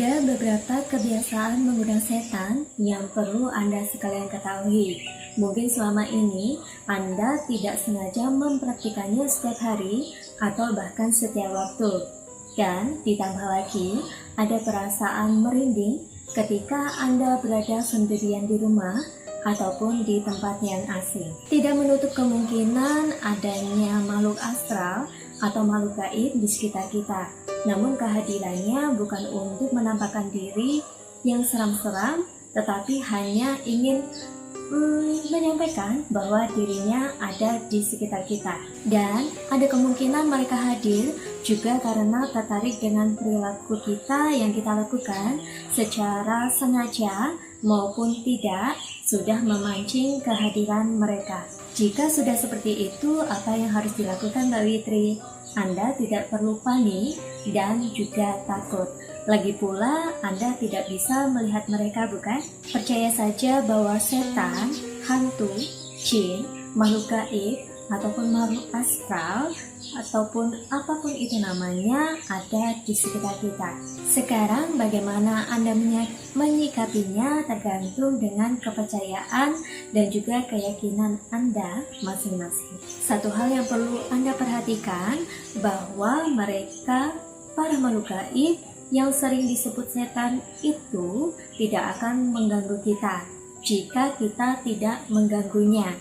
Ada beberapa kebiasaan mengundang setan yang perlu Anda sekalian ketahui. Mungkin selama ini Anda tidak sengaja mempraktikannya setiap hari atau bahkan setiap waktu. Dan ditambah lagi, ada perasaan merinding ketika Anda berada sendirian di rumah ataupun di tempat yang asing. Tidak menutup kemungkinan adanya makhluk astral atau makhluk gaib di sekitar kita. Namun kehadirannya bukan untuk menampakkan diri yang seram-seram, tetapi hanya ingin menyampaikan bahwa dirinya ada di sekitar kita. Dan ada kemungkinan mereka hadir juga karena tertarik dengan perilaku kita yang kita lakukan secara sengaja maupun tidak, sudah memancing kehadiran mereka. Jika sudah seperti itu, apa yang harus dilakukan Mbak Witri? Anda tidak perlu panik dan juga takut. Lagi pula, Anda tidak bisa melihat mereka, bukan? Percaya saja bahwa setan, hantu, jin, makhluk gaib, ataupun makhluk astral, ataupun apapun itu namanya, ada di sekitar kita. Sekarang bagaimana Anda menyikapinya tergantung dengan kepercayaan dan juga keyakinan Anda masing-masing. Satu hal yang perlu Anda perhatikan, bahwa mereka, para makhluk gaib yang sering disebut setan itu tidak akan mengganggu kita jika kita tidak mengganggunya.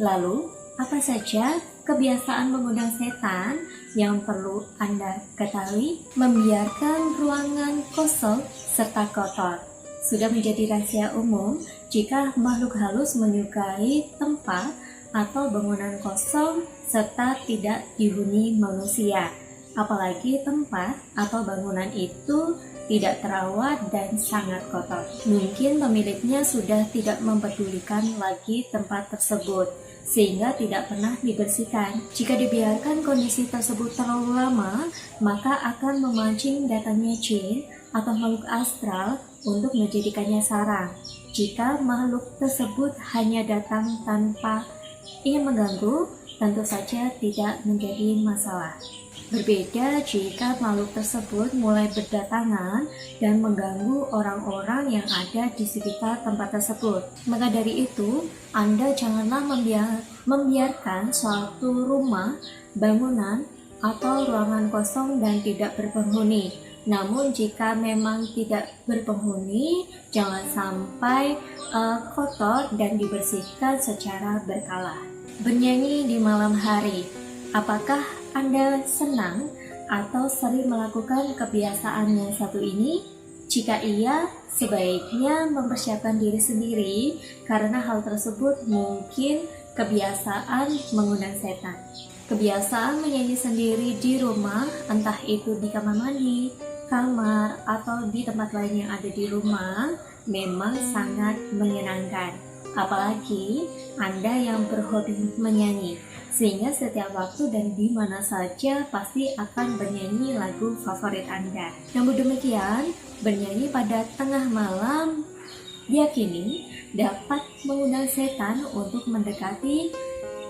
Lalu, apa saja kebiasaan mengundang setan yang perlu Anda ketahui? Membiarkan ruangan kosong serta kotor. Sudah menjadi rahasia umum jika makhluk halus menyukai tempat atau bangunan kosong serta tidak dihuni manusia. Apalagi tempat atau bangunan itu tidak terawat dan sangat kotor. Mungkin pemiliknya sudah tidak mempedulikan lagi tempat tersebut, sehingga tidak pernah dibersihkan. Jika dibiarkan kondisi tersebut terlalu lama, maka akan memancing datangnya jin atau makhluk astral untuk menjadikannya sarang. Jika makhluk tersebut hanya datang tanpa ingin mengganggu, tentu saja tidak menjadi masalah. Berbeda jika makhluk tersebut mulai berdatangan dan mengganggu orang-orang yang ada di sekitar tempat tersebut. Maka dari itu, Anda janganlah membiarkan suatu rumah, bangunan, atau ruangan kosong dan tidak berpenghuni. Namun jika memang tidak berpenghuni, jangan sampai kotor dan dibersihkan secara berkala. Bernyanyi di malam hari. Apakah Anda senang atau sering melakukan kebiasaan yang satu ini? Jika iya, sebaiknya mempersiapkan diri sendiri karena hal tersebut mungkin kebiasaan mengundang setan. Kebiasaan menyanyi sendiri di rumah, entah itu di kamar mandi, kamar, atau di tempat lain yang ada di rumah, memang sangat menyenangkan. Apalagi Anda yang berhobi menyanyi, sehingga setiap waktu dan di mana saja pasti akan bernyanyi lagu favorit Anda. Namun demikian, bernyanyi pada tengah malam diyakini dapat mengundang setan untuk mendekati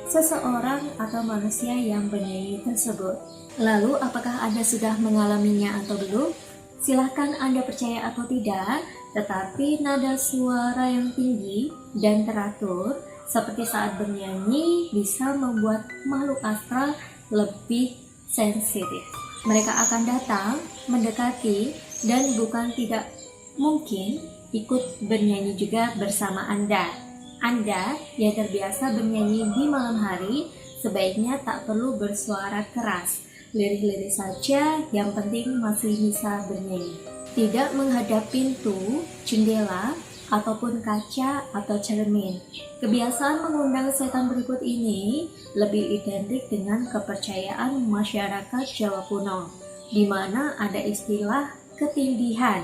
seseorang atau manusia yang bernyanyi tersebut. Lalu, apakah Anda sudah mengalaminya atau belum? Silahkan Anda percaya atau tidak, tetapi nada suara yang tinggi dan teratur seperti saat bernyanyi bisa membuat makhluk astral lebih sensitif. Mereka akan datang, mendekati, dan bukan tidak mungkin ikut bernyanyi juga bersama Anda. Anda yang terbiasa bernyanyi di malam hari, sebaiknya tak perlu bersuara keras. Lirik-lirik saja, yang penting masih bisa bernyanyi. Tidak menghadap pintu, jendela, ataupun kaca atau cermin. Kebiasaan mengundang setan berikut ini lebih identik dengan kepercayaan masyarakat Jawa kuno, di mana ada istilah ketindihan,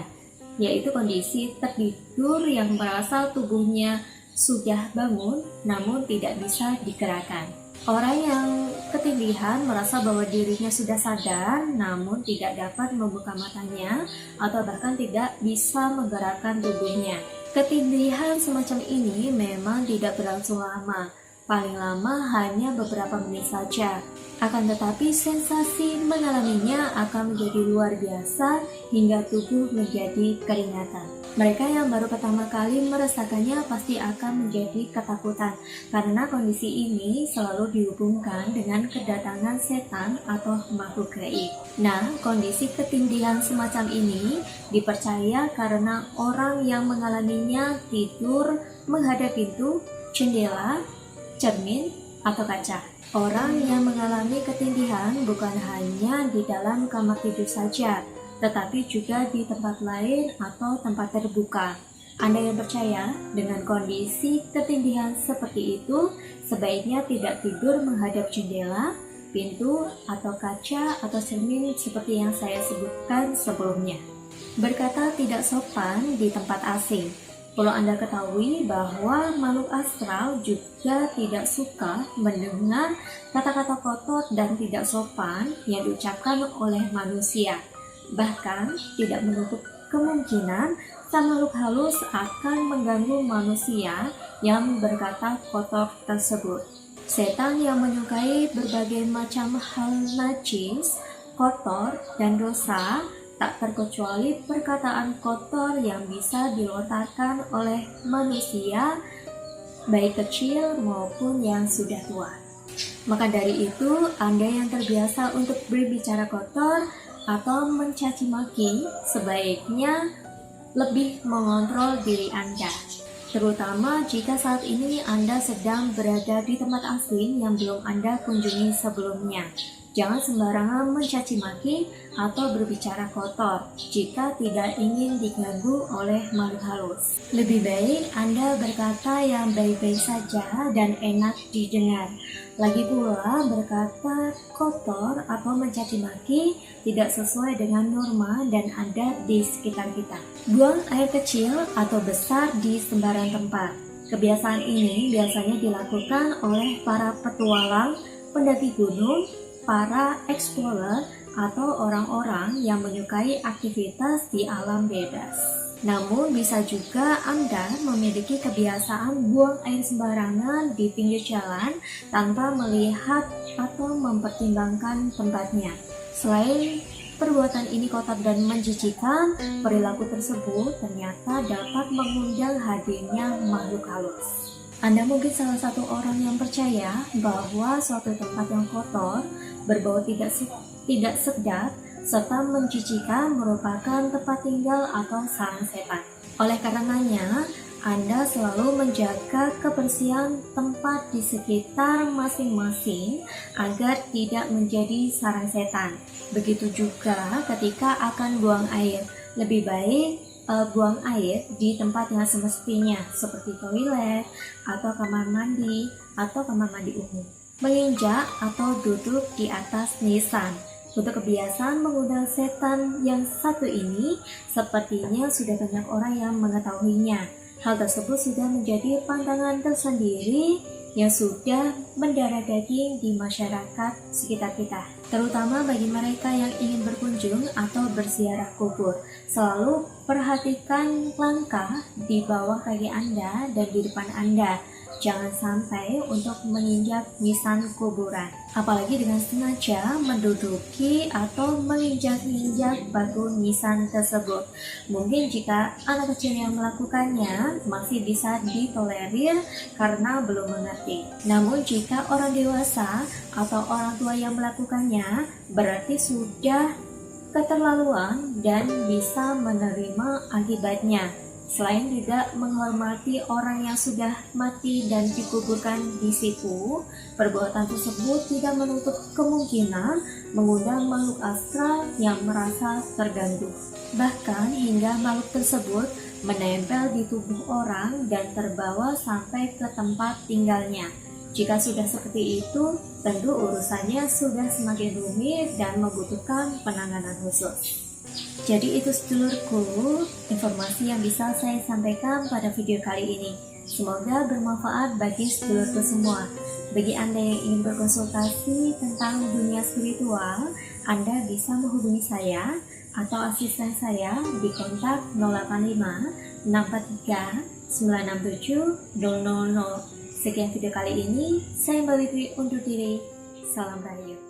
yaitu kondisi tertidur yang merasa tubuhnya sudah bangun namun tidak bisa digerakkan. Orang yang ketindihan merasa bahwa dirinya sudah sadar namun tidak dapat membuka matanya atau bahkan tidak bisa menggerakkan tubuhnya. Ketindihan semacam ini memang tidak berlangsung lama, paling lama hanya beberapa menit saja. Akan tetapi sensasi mengalaminya akan menjadi luar biasa hingga tubuh menjadi keringatan. Mereka yang baru pertama kali merasakannya pasti akan menjadi ketakutan karena kondisi ini selalu dihubungkan dengan kedatangan setan atau makhluk gaib. Nah, kondisi ketindihan semacam ini dipercaya karena orang yang mengalaminya tidur menghadap pintu, jendela, cermin, atau kaca. Orang yang mengalami ketindihan bukan hanya di dalam kamar tidur saja, tetapi juga di tempat lain atau tempat terbuka. Anda yang percaya dengan kondisi ketindihan seperti itu, sebaiknya tidak tidur menghadap jendela, pintu, atau kaca, atau cermin seperti yang saya sebutkan sebelumnya. Berkata tidak sopan di tempat asing. Perlu Anda ketahui bahwa makhluk astral juga tidak suka mendengar kata-kata kotor dan tidak sopan yang diucapkan oleh manusia. Bahkan tidak menutup kemungkinan sang makhluk halus akan mengganggu manusia yang berkata kotor tersebut. Setan yang menyukai berbagai macam hal najis, kotor, dan dosa, tak terkecuali perkataan kotor yang bisa dilontarkan oleh manusia, baik kecil maupun yang sudah tua. Maka dari itu, Anda yang terbiasa untuk berbicara kotor atau mencaci maki, sebaiknya lebih mengontrol diri Anda. Terutama jika saat ini Anda sedang berada di tempat asing yang belum Anda kunjungi sebelumnya. Jangan sembarangan mencaci maki atau berbicara kotor jika tidak ingin diganggu oleh makhluk halus. Lebih baik Anda berkata yang baik-baik saja dan enak didengar. Lagi pula berkata kotor atau mencaci maki tidak sesuai dengan norma dan adat di sekitar kita. Buang air kecil atau besar di sembarang tempat. Kebiasaan ini biasanya dilakukan oleh para petualang, pendaki gunung, para explorer, atau orang-orang yang menyukai aktivitas di alam bebas. Namun bisa juga Anda memiliki kebiasaan buang air sembarangan di pinggir jalan tanpa melihat atau mempertimbangkan tempatnya. Selain perbuatan ini kotor dan menjijikan, perilaku tersebut ternyata dapat mengundang hadirnya makhluk halus. Anda mungkin salah satu orang yang percaya bahwa suatu tempat yang kotor, berbau tidak sedap, serta menjijikan merupakan tempat tinggal atau sarang setan. Oleh karenanya, Anda selalu menjaga kebersihan tempat di sekitar masing-masing agar tidak menjadi sarang setan. Begitu juga ketika akan buang air, lebih baik buang air di tempat yang semestinya seperti toilet atau kamar mandi umum. Menginjak atau duduk di atas nisan. Untuk kebiasaan mengundang setan yang satu ini, sepertinya sudah banyak orang yang mengetahuinya. Hal tersebut sudah menjadi pantangan tersendiri yang sudah mendarah daging di masyarakat sekitar kita. Terutama bagi mereka yang ingin berkunjung atau berziarah kubur. Selalu perhatikan langkah di bawah kaki Anda dan di depan Anda. Jangan sampai untuk menginjak nisan kuburan, apalagi dengan sengaja menduduki atau menginjak-injak batu nisan tersebut. Mungkin jika anak kecil yang melakukannya masih bisa ditolerir karena belum mengerti. Namun jika orang dewasa atau orang tua yang melakukannya, berarti sudah keterlaluan dan bisa menerima akibatnya. Selain tidak menghormati orang yang sudah mati dan dikuburkan di situ, perbuatan tersebut tidak menutup kemungkinan mengundang makhluk astral yang merasa terganggu. Bahkan hingga makhluk tersebut menempel di tubuh orang dan terbawa sampai ke tempat tinggalnya. Jika sudah seperti itu, tentu urusannya sudah semakin rumit dan membutuhkan penanganan khusus. Jadi itu sedulurku, informasi yang bisa saya sampaikan pada video kali ini. Semoga bermanfaat bagi sedulurku semua. Bagi Anda yang ingin berkonsultasi tentang dunia spiritual, Anda bisa menghubungi saya atau asisten saya di kontak 085 643 967 000. Sekian video kali ini, saya Mbak Wiwi undur diri. Salam Rahayu.